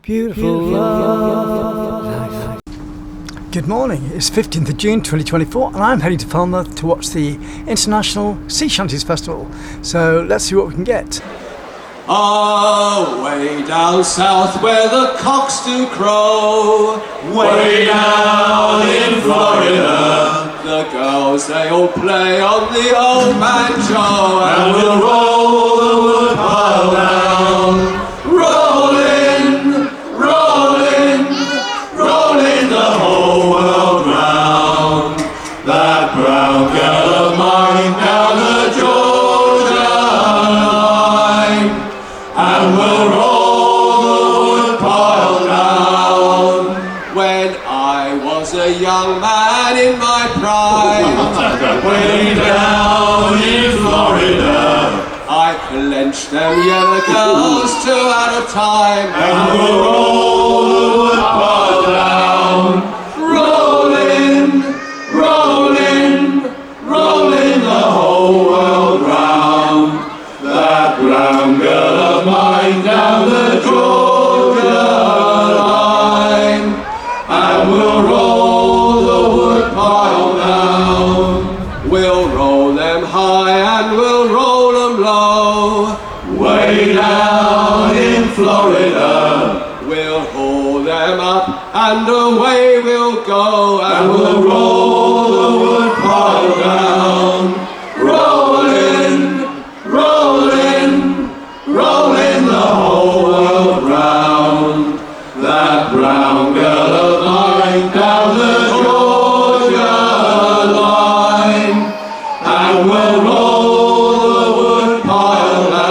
Beautiful life. Good morning, it's 15th of June 2024 and I'm heading to Falmouth to watch the International Sea Shanties Festival. So let's see what we can get. Oh, way down south where the cocks do crow, way down in Florida, the girls they all play on the old banjo, and we'll roll the woodpile down, rolling, rolling, rolling the whole world round. That brown girl of mine down the Georgia line, and we'll roll the woodpile down. When I was a young man in my prime, way down in Florida, I clenched them yellow girls 2 at a time, and we'll roll the woodpile down, rolling, rolling, rolling the whole world round. That brown girl of mine down the Georgia line, and we'll roll the woodpile down. We'll roll them high and we'll roll them low, way down in Florida. We'll haul them up and away we'll go, and we'll roll the woodpile down, rolling, rolling, rolling the whole world round. That brown girl of mine down the Georgia line, and we'll roll the woodpile down.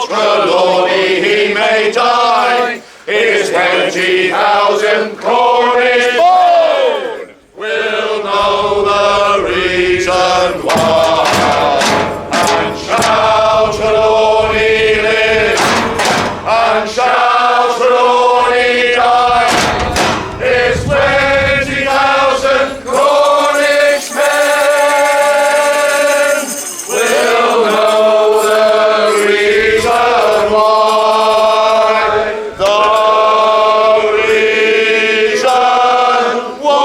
Trelawney, he may die. is 20,000 Cornish born. We'll know the reason why, and shout for Lord he lives, and shout for Lord he dies. It's 20,000 Cornish men. We'll know the reason why. The reason why.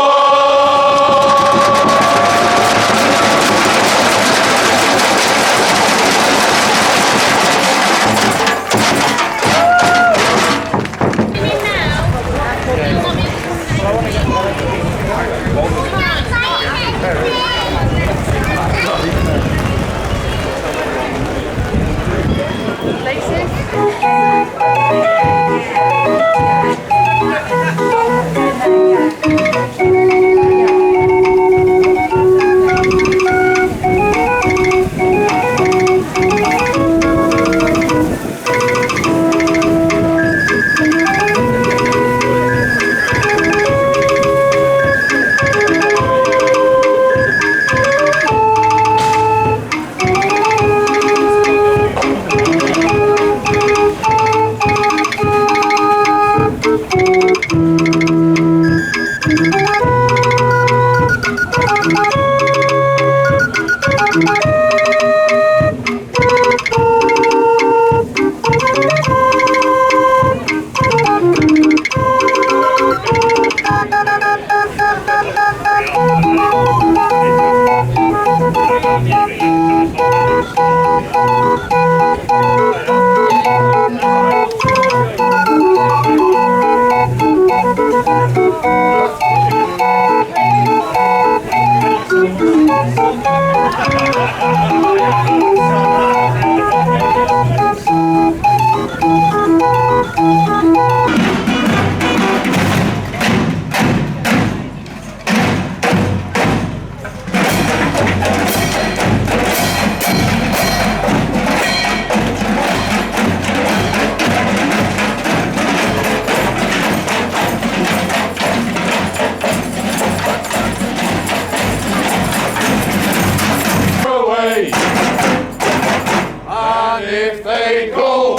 And if they go,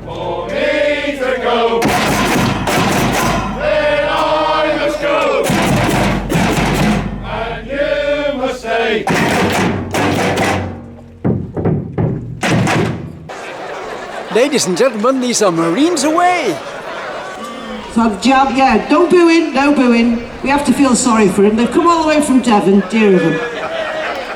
for me to go, then I must go, and you must stay. Ladies and gentlemen, these are Marines away. So, yeah, no booing, no booing. We have to feel sorry for him. They've come all the way from Devon, dear of them.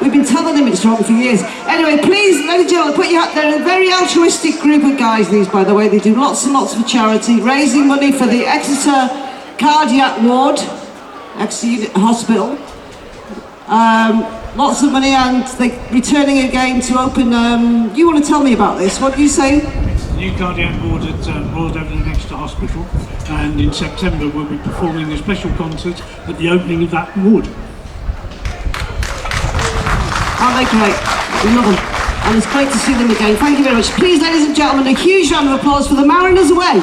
We've been telling him it's wrong for years. Anyway, please, ladies and gentlemen, put your hat. They're a very altruistic group of guys, these, by the way. They do lots and lots for charity, raising money for the Exeter Cardiac Ward, Exeter Hospital. Lots of money, and they're returning again to open. You want to tell me about this? What do you say? It's the new cardiac ward at Royal Devon Exeter Hospital, and in September we'll be performing a special concert at the opening of that ward. Aren't they great? We love them. And it's great to see them again. Thank you very much. Please, ladies and gentlemen, a huge round of applause for the Mariners away.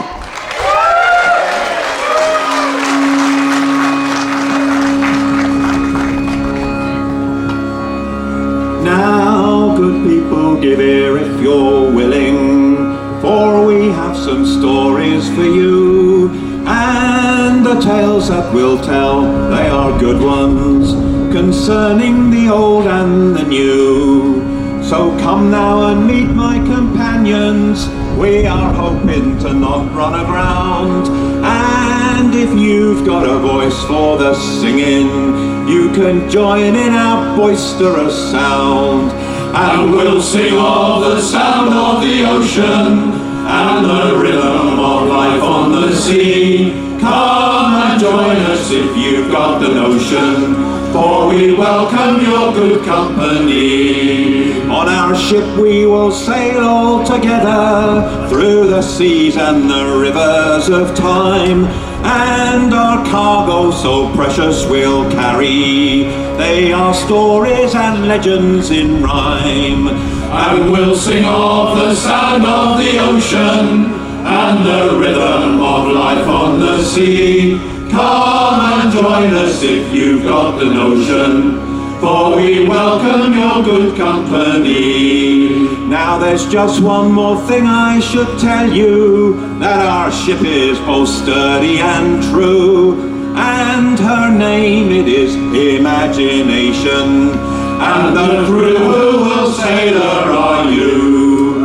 Now, good people, give ear if you're willing, for we have some stories for you, and the tales that we'll tell, they are good ones, concerning the old and the new. So come now and meet my companions, we are hoping to not run aground, and if you've got a voice for the singing, you can join in our boisterous sound. And we'll sing of the sound of the ocean and the rhythm of life on the sea. Come and join us if you've got the notion, for we welcome your good company. On our ship we will sail all together through the seas and the rivers of time, and our cargo so precious we'll carry, they are stories and legends in rhyme. And we'll sing of the sound of the ocean and the rhythm of life on the sea. Come and join us if you've got the notion, for we welcome your good company. Now there's just one more thing I should tell you, that our ship is both sturdy and true, and her name it is Imagination, and the crew who will sailor are you,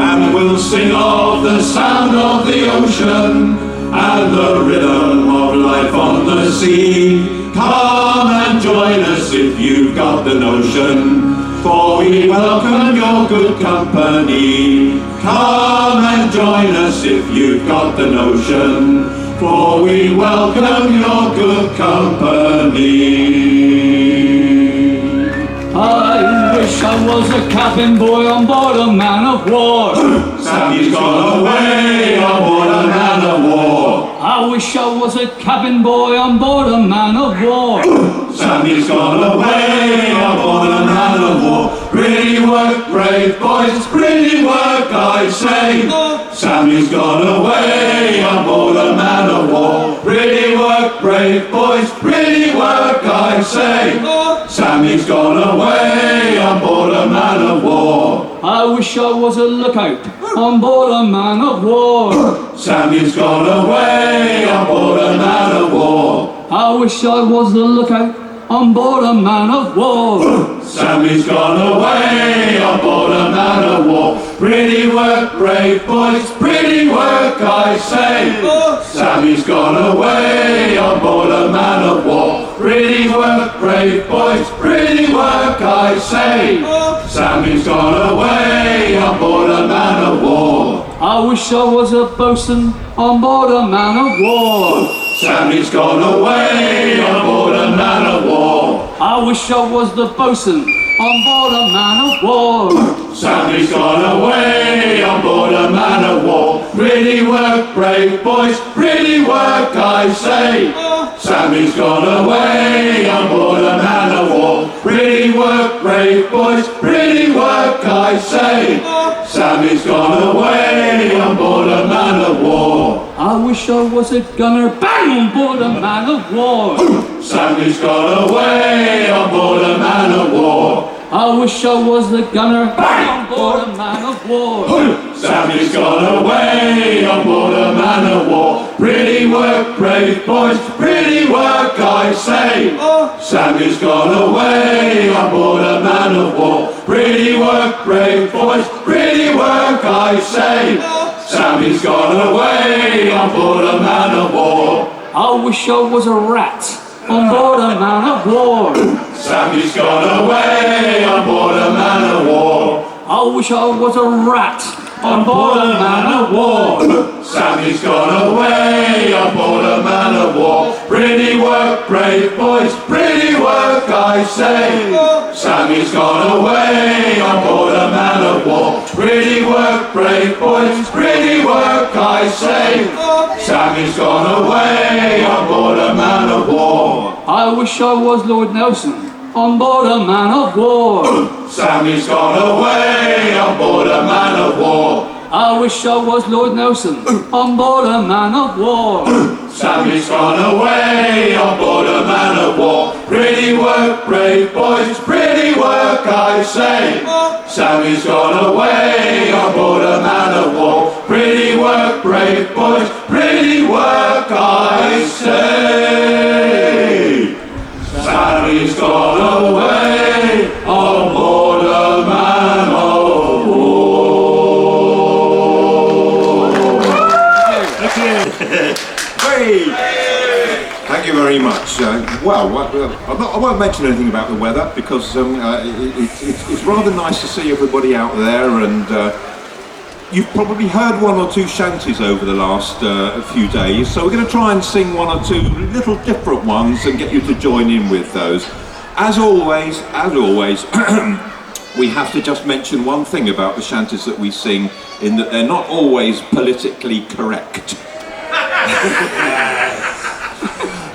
and we'll sing of the sound of the ocean and the rhythm of life on the sea. Come and join us if you've got the notion, for we welcome your good company. Come and join us if you've got the notion, for we welcome your good company. I wish I was a cabin boy on board a man of war. Sammy's gone away on board a man of war. I wish I was a cabin boy on board a man of war. Sammy's gone away on board a man of war. Pretty work, brave boys, pretty work, I say. Sammy's gone away on board a man of war. Pretty work, brave boys, pretty work, I say. Sammy's gone away on board a man of war. I wish I was a lookout on board a man of war. Sammy's gone away on board a man of war. I wish I was the lookout on board a man of war. Sammy's gone away on board a man of war. Pretty work, brave boys, pretty work, I say. Sammy's gone away on board a man of war. Pretty work, brave boys, pretty work, I say. Sammy's gone away on board a man of war. I wish I was a bosun on board a man of war. Sammy's gone away on board a man of war. I wish I was the bosun on board a man of war. Sammy's gone away on board a man of war. Pretty work, brave boys, pretty work, I say. Sammy's gone away on board a man of war. Pretty work, brave boys, pretty work, I say. Sammy's gone away on board a man of war. I wish I was a gunner, bang, on board a man of war. Sammy's gone away on board a man of war. I wish I was the gunner, bang, on board a man of war. Sammy's gone away on board a man of war. Pretty work, brave boys, pretty work, I say. Sammy's gone away on board a man of war. Pretty work, brave boys, pretty work, I say. Sammy's gone away on board a man of war. I wish I was a rat on board a man of war. Sammy's gone away on board a man of war. I wish I was a rat on board a man of war. Sammy's gone away on board a man of war. Pretty work, brave boys, pretty work, I say. Sammy's gone away on board a man of war. Pretty work, brave boys, pretty work, I say. Sammy's gone away on board a man of war. I wish I was Lord Nelson on board a man of war. Sammy's gone away on board a man of war. I wish I was Lord Nelson on board a man of war. Sammy's gone away on board a man of war. Pretty work, brave boys, pretty work, I say. Sammy's gone away on board a man of war. Pretty work, brave boys, pretty work, I say. Sammy's gone away on board a man of war. Thank you very much. I won't mention anything about the weather because it's rather nice to see everybody out there, and you've probably heard one or two shanties over the last few days, so we're going to try and sing one or two little different ones and get you to join in with those. As always, we have to just mention one thing about the shanties that we sing, in that they're not always politically correct.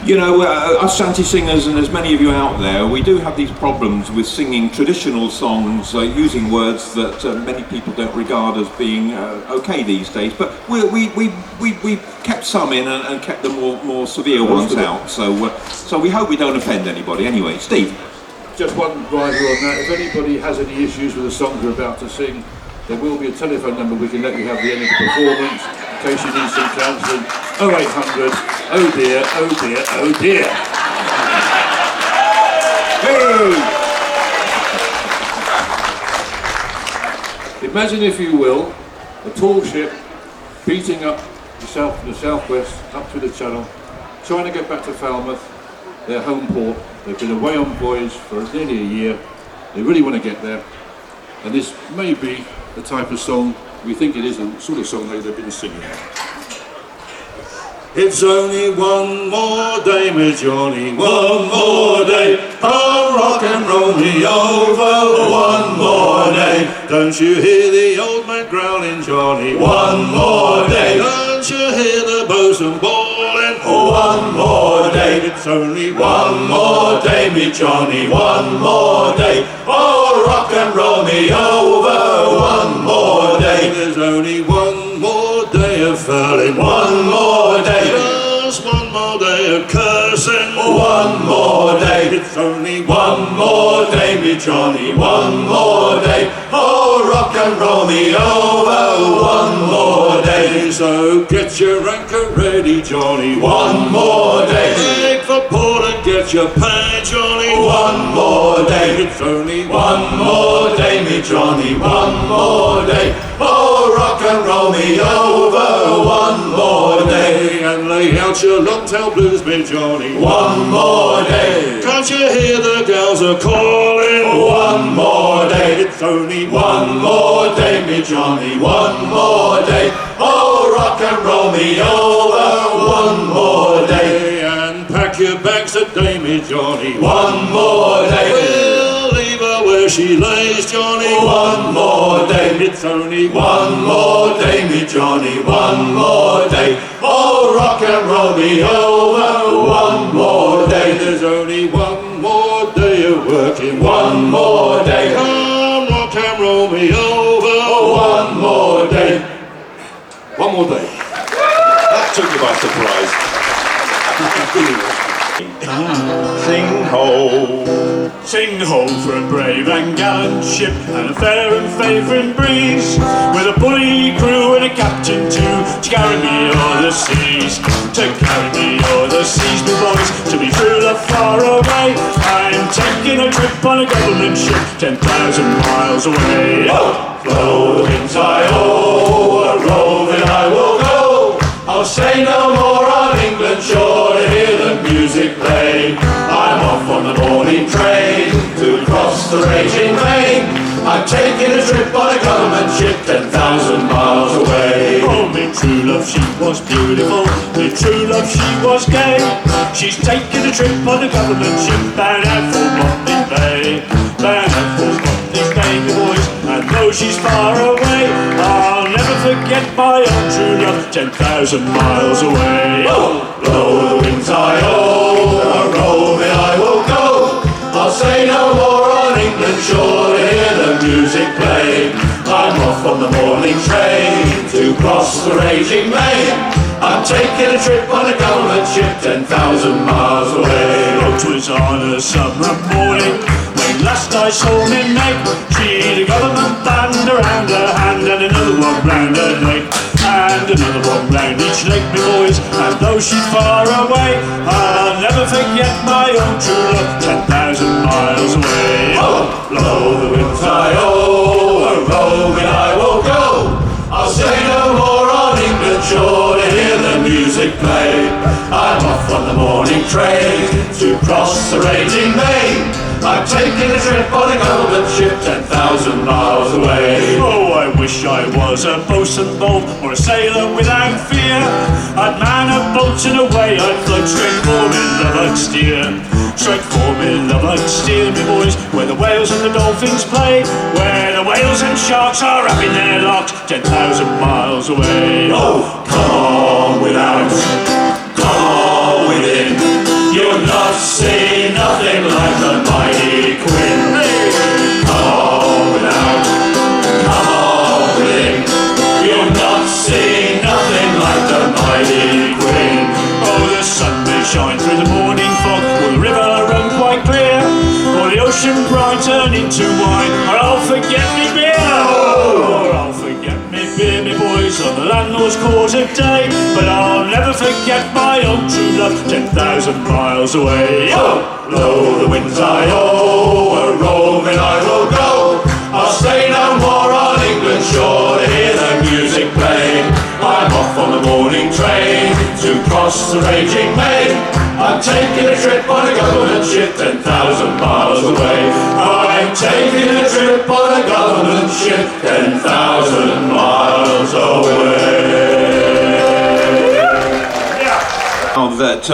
You know, us shanty singers, and there's many of you out there, we do have these problems with singing traditional songs using words that many people don't regard as being okay these days. But we kept some in and kept the more severe ones out. So we hope we don't offend anybody. Anyway, Steve. Just one rider on that. If anybody has any issues with the songs we're about to sing, there will be a telephone number we can let you have the end of the performance in case you need some counselling. 0800, oh dear, oh dear, oh dear. Hey! Imagine, if you will, a tall ship beating up the southwest, up through the channel, trying to get back to Falmouth, their home port. They've been away on voyage for nearly a year. They really want to get there. And this may be the type of song, we think it is, the sort of song they've been singing. It's only one more day, my Johnny, one more day. Oh, rock and roll me over, one more day. Don't you hear the old man growling, Johnny? One more day. Don't you hear the bosun bawling? One more day. It's only one more day, me Johnny, one more day. Oh, rock and roll me over, one more day. There's only one more day of furling, one more day. Just one more day of cursing, one more day. It's only one more day, me Johnny, one more day. Oh, rock and roll me over, one more day. So get your anchor ready, Johnny, one more day. Take for port and get your pay, Johnny, one more day. It's only one more day, me Johnny, one more day. Oh, rock and roll me over, one more day. And lay out your long-tail blues, me Johnny, one more day. Can't you hear the gals are calling? One more day. It's only one more day, me Johnny, one more day. Oh, rock and roll me over, one more day. And pack your bags today, me Johnny, one more day. We'll leave her where she lays, Johnny, one more day. It's only one more day, me Johnny, one more day. Oh, rock and roll me over, one more day. There's only one more day of working, one more day. Come, rock and roll me over, one more day. One more day. That took you by surprise. Sing ho, sing ho for a brave and gallant ship and a fair and favouring breeze, with a bully crew and a captain too, to carry me o'er the seas, to carry me o'er the seas, me boys, to be true love far away. I'm taking a trip on a government ship 10,000 miles away. Oh, blow the winds I-oh, a roving I will go. I'll say no more on England shore to hear the music play. I'm off on the morning train to cross the raging main. I'm taking a trip on a government ship 10,000 miles away. Oh, me true love, she was beautiful. Me true love, she was gay. She's taking a trip on a government ship bound out for Motley Bay. Bound out for Motley Bay, me boys. And though she's far away, I'll never forget my own true love 10,000 miles away. Oh, blow the winds I-oh, a roving I will go. I'll say no more on England's shore to hear the music play. I'm off on the morning train to cross the raging main. I'm taking a trip on a government ship 10,000 miles away. Oh, 'twas on a summer morning when last I saw me mate. She'd a government band around her hand and another one round her neck, and another one round each leg, me boys. And though she's far away, I'll never forget my own true love 10,000 miles away. Oh, blow the winds I-oh, a roving I will go. I'll say no more on England's shore to hear the music play. I'm off on the morning train to cross the raging main. I'm taking a trip on a government ship 10,000 miles away. Oh, I wish I was a bosun bold or a sailor without fear. I'd man a boat and away I'd float straight for me love I'd steer. Straight for me love I'd steer, me boys, where the whales and the dolphins play, where the whales and sharks are up in their locks 10,000 miles away. Oh, come on without, come on within. Norse quarter day. But I'll never forget my own true love 10,000 miles away. Oh, blow the winds I-oh, a roving I will go. I'll stay no more on England's shore to hear the music play. I'm off on the morning train to cross the raging main. I'm taking a trip on a government ship 10,000 miles away. I'm taking a trip on a government ship 10,000 miles away. Now that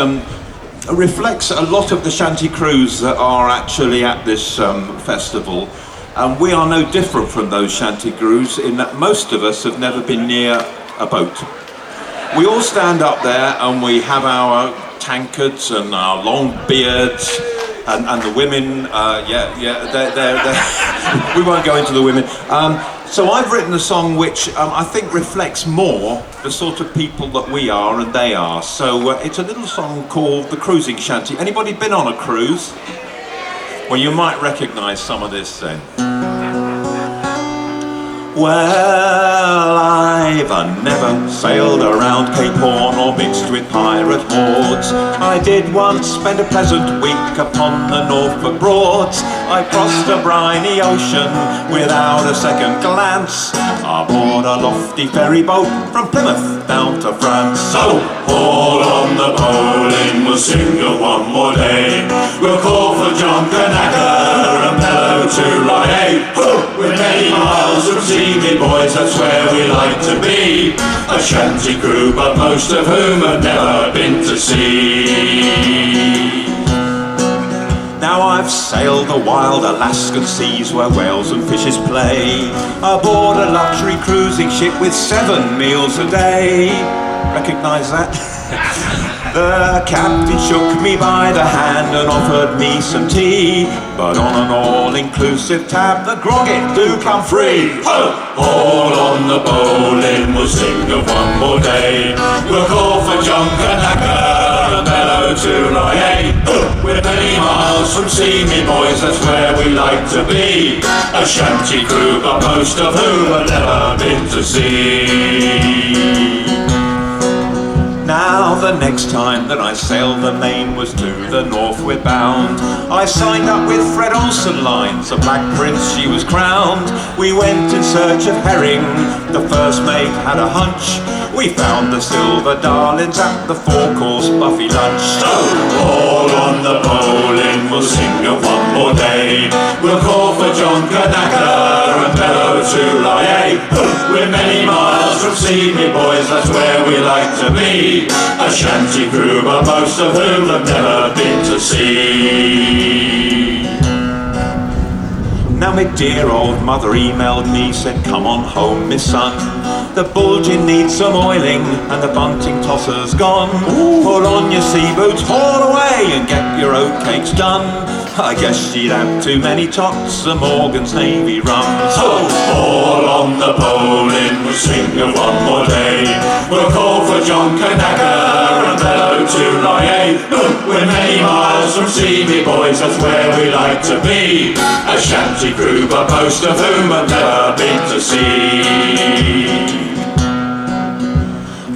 reflects a lot of the shanty crews that are actually at this festival. And we are no different from those shanty crews in that most of us have never been near a boat. We all stand up there and we have our tankards and our long beards, and the women, they're we won't go into the women. So I've written a song which I think reflects more the sort of people that we are and they are. So it's a little song called The Cruising Shanty. Anybody been on a cruise? Well, you might recognise some of this then. Well, I've never sailed around Cape Horn or mixed with pirate hordes. I did once spend a pleasant week upon the Norfolk Broads. I crossed a briny ocean without a second glance, aboard a lofty ferry boat from Plymouth down to France. So, all on the bowling, we'll sing of one more day. We'll call for John Kanaka and bellow to Rye. We're many miles from sea, me boys, that's where we like to be. A shanty crew, but most of whom have never been to sea. Now I've sailed the wild Alaskan seas where whales and fishes play, aboard a luxury cruising ship with 7 meals a day. Recognise that? The captain shook me by the hand and offered me some tea, but on an all-inclusive tab the grog it do come free. Ho! All on the bowling, we'll sing of one more day. We'll call for John Kanaka and bellow to Rye. We're many miles from sea, me boys, that's where we like to be. A shanty crew, but most of whom have never been to sea. Now the next time that I sailed the main was to the north we're bound. I signed up with Fred Olsen Lines, a black prince she was crowned. We went in search of herring, the first mate had a hunch. We found the silver darlings at the 4-course buffet lunch. So, all on the bowling, we'll sing of one more day. We'll call for John Kanaka and bellow to Rye. We're many miles from sea, me boys, that's where we like to be. A shanty crew, but most of whom have never been to sea. Now my dear old mother emailed me, said come on home, my son. The bulging needs some oiling and the bunting tosser's gone. Put on your sea boots, haul away and get your oatcakes done. I guess she'd had too many tots of Morgan's Navy rum. So, all on the bowling, we'll sing of one more day. We'll call for John Kanaka and bellow to Rye. We're many miles from sea, me boys, that's where we like to be. A shanty crew, but most of whom have never been to sea.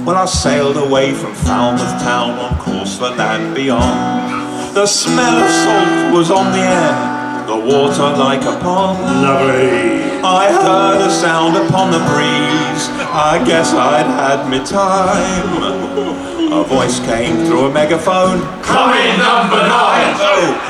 Well, I sailed away from Falmouth town on course for land beyond. The smell of salt was on the air, the water like a pond. Lovely. I heard a sound upon the breeze, I guess I'd had me time. A voice came through a megaphone. Come in, number 9.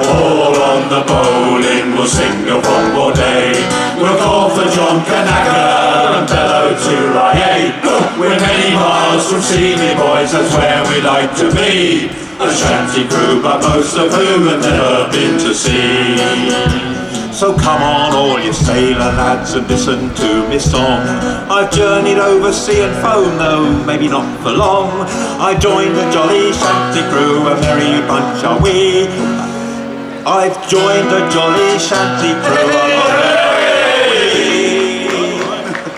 All on the bowling, we'll sing of one more day. We'll call for John Kanaka and bellow to Rye. We're many miles from sea, me boys, that's where we like to be. A shanty crew, but most of whom have never been to sea. So come on all you sailor lads and listen to me song. I've journeyed over sea and foam, though maybe not for long. I joined the jolly shanty crew, a merry bunch are we. I've joined the jolly shanty crew.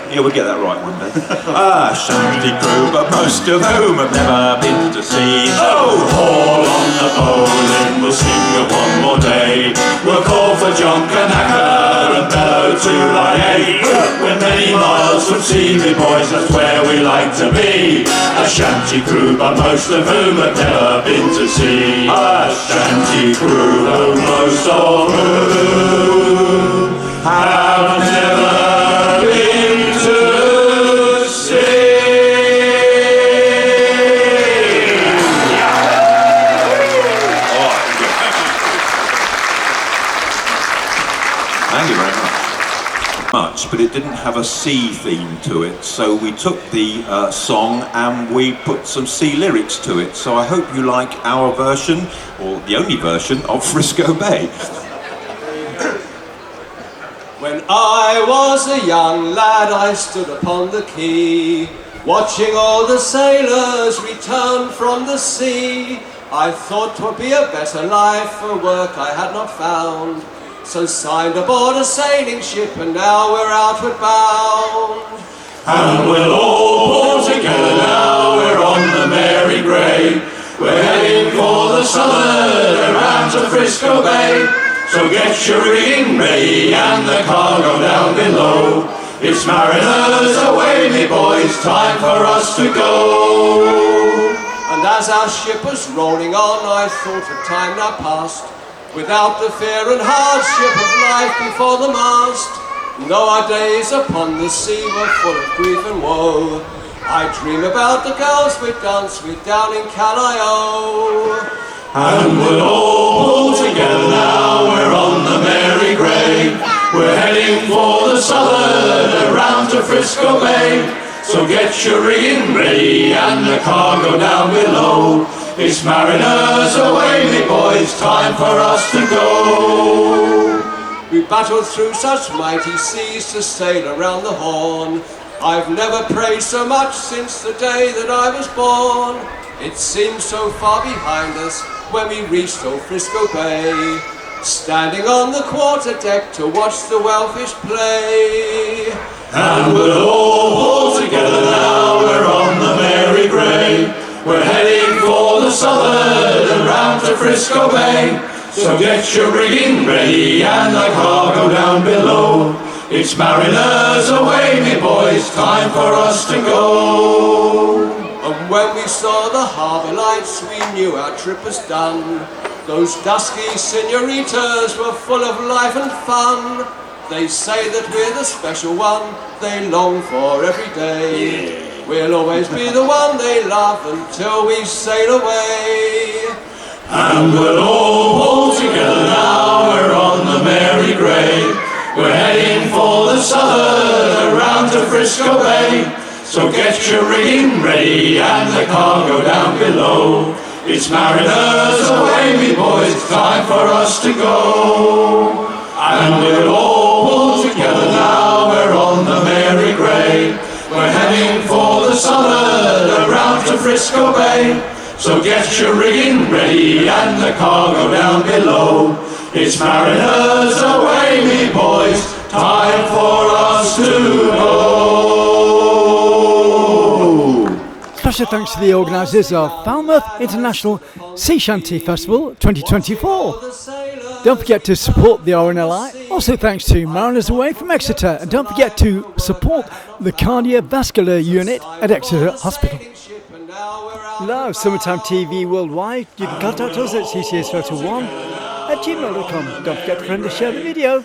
Yeah, we'll get that right one day. A shanty crew, but most of whom have never been to sea. So, all on the bowling, we'll sing of one more day. We'll call for John Kanaka and bellow 298. We're many miles from sea, me boys, that's where we like to be. A shanty crew, but most of whom have never been to sea. A shanty crew, though most of whom have never been to sea. Thank you very much, but it didn't have a sea theme to it, so we took the song and we put some sea lyrics to it. So I hope you like our version, or the only version, of Frisco Bay. When I was a young lad, I stood upon the quay, watching all the sailors return from the sea. I thought 'twould be a better life for work I had not found, so signed aboard a sailing ship, and now we're outward bound. And we'll all pull together now, we're on the Mary Grey. We're heading for the southern around to Frisco Bay. So get your rigging ready and the cargo down below. It's mariners away, me boys, time for us to go. And as our ship was rolling on, I thought of time now past, without the fear and hardship of life before the mast. Though our days upon the sea were full of grief and woe, I dream about the girls we danced with down in Callao. And we'll all pull together now, we're on the Mary Grey. We're heading for the southern around to Frisco Bay. So get your rigging ready and the cargo down below. It's mariners away, me boys, time for us to go. We battled through such mighty seas to sail around the Horn. I've never prayed so much since the day that I was born. It seemed so far behind us when we reached old Frisco Bay, standing on the quarter deck to watch the wellfish play. And we'll all pull together now, we're on the Mary Grey. We're heading for the southern around to Frisco Bay. So get your rigging ready and the cargo down below. It's mariners away, me boys, time for us to go. And when we saw the harbour lights, we knew our trip was done. Those dusky senoritas were full of life and fun. They say that we're the special one they long for every day. We'll always be the one they love until we sail away. And we'll all pull together now, we're on the Mary Grey. We're heading for the southern around to Frisco Bay. So get your rigging ready and the cargo down below. It's mariners away, me boys, time for us to go. And we'll all pull together now, we're on the Mary Grey. We're heading for the southern around to Frisco Bay. So get your rigging ready and the cargo down below. It's mariners away, me boys, time for us to go. Special thanks to the organisers of Falmouth International Sea Shanty Festival 2024. Don't forget to support the RNLI. Also thanks to Mariners Away from Exeter. And don't forget to support the cardiovascular unit at Exeter Hospital. Love Summertime TV Worldwide. You can contact us at ccsfilter1@gmail.com. Don't forget to friend and share the video.